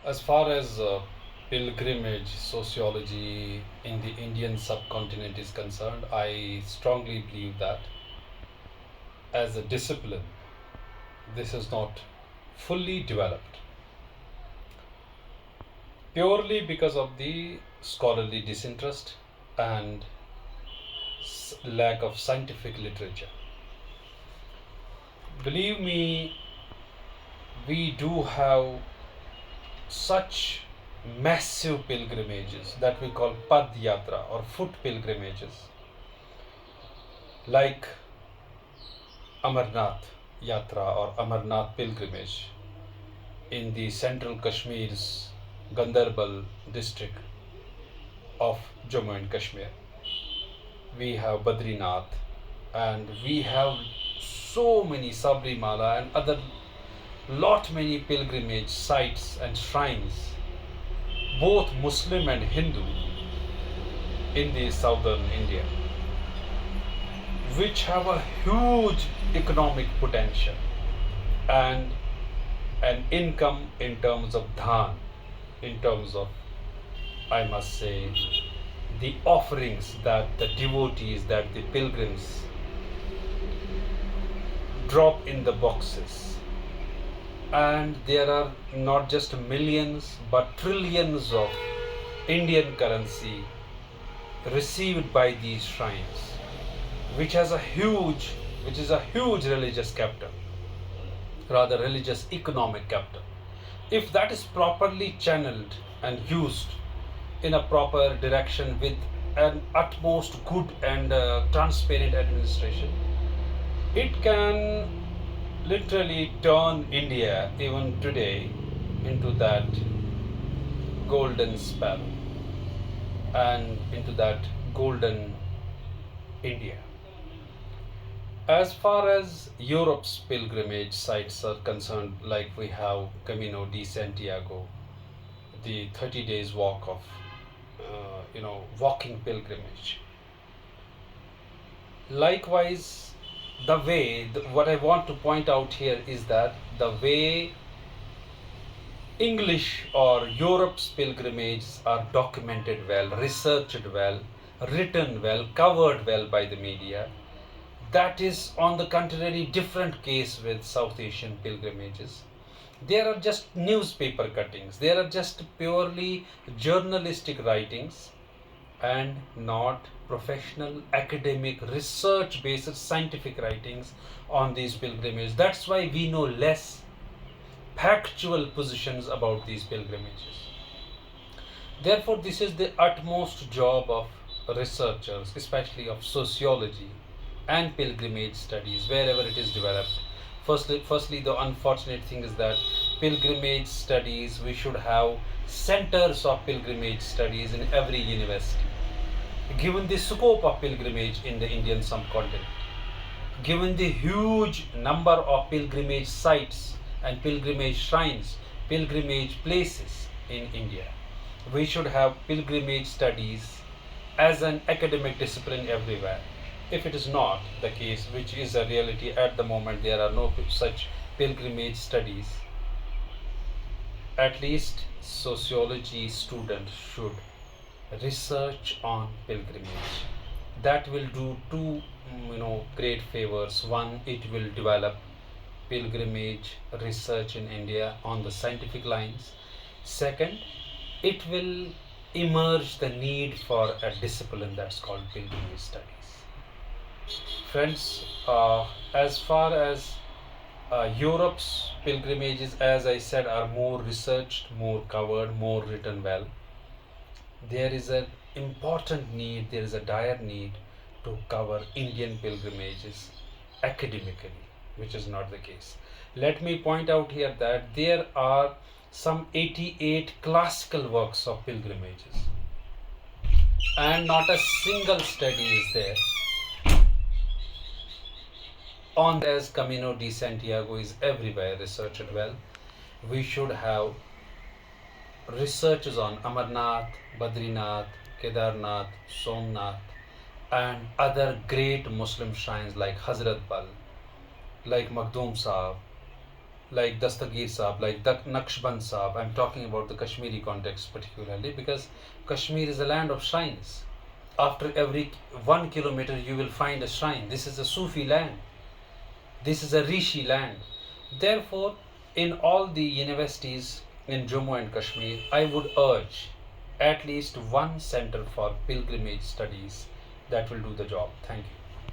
As far as pilgrimage sociology in the Indian subcontinent is concerned, I strongly believe that as a discipline, this is not fully developed purely because of the scholarly disinterest and lack of scientific literature. Believe me, we do have such massive pilgrimages that we call Pad Yatra or foot pilgrimages, like Amarnath Yatra or Amarnath pilgrimage in the central Kashmir's Gandarbal district of Jammu and Kashmir. We have Badrinath, and we have so many Sabrimala and other lot many pilgrimage sites and shrines, both Muslim and Hindu, in the southern India, which have a huge economic potential and an income in terms of dhan, in terms of, I must say, the offerings that the devotees, that the pilgrims drop in the boxes. And there are not just millions but trillions of Indian currency received by these shrines, which has a huge which is a huge religious capital, rather religious economic capital. If that is properly channeled and used in a proper direction with an utmost good and transparent administration, it can literally turn India even today into that golden sparrow and into that golden India. As far as Europe's pilgrimage sites are concerned, like we have Camino de Santiago, the 30 days walk of, walking pilgrimage. Likewise, what I want to point out here is that the way English or Europe's pilgrimages are documented well, researched well, written well, covered well by the media, that is, on the contrary, different case with South Asian pilgrimages. There are just newspaper cuttings, there are just purely journalistic writings and not professional, academic, research based scientific writings on these pilgrimages. That's why we know less factual positions about these pilgrimages. Therefore, this is the utmost job of researchers, especially of sociology and pilgrimage studies, wherever it is developed. Firstly, the unfortunate thing is that pilgrimage studies, we should have centers of pilgrimage studies in every university. Given the scope of pilgrimage in the Indian subcontinent, given the huge number of pilgrimage sites and pilgrimage shrines, pilgrimage places in India, we should have pilgrimage studies as an academic discipline everywhere. If it is not the case, which is a reality at the moment, there are no such pilgrimage studies, at least sociology students should research on pilgrimage. That will do two great favors. One, it will develop pilgrimage research in India on the scientific lines. Second, it will emerge the need for a discipline that's called pilgrimage studies. Friends, as far as Europe's pilgrimages, as I said, are more researched, more covered, more written well. There is an important need, there is a dire need to cover Indian pilgrimages academically, which is not the case. Let me point out here that there are some 88 classical works of pilgrimages, and not a single study is there on, as Camino de Santiago is everywhere researched well. We should have researches on Amarnath, Badrinath, Kedarnath, Somnath, and other great Muslim shrines like Hazrat Bal, like Makhdoom Sahib, like Dastagir Saab, like Naqshband Saab. I'm talking about the Kashmiri context particularly because Kashmir is a land of shrines. After every 1 kilometer, you will find a shrine. This is a Sufi land. This is a Rishi land. Therefore, in all the universities in Jammu and Kashmir, I would urge at least one center for pilgrimage studies that will do the job. Thank you.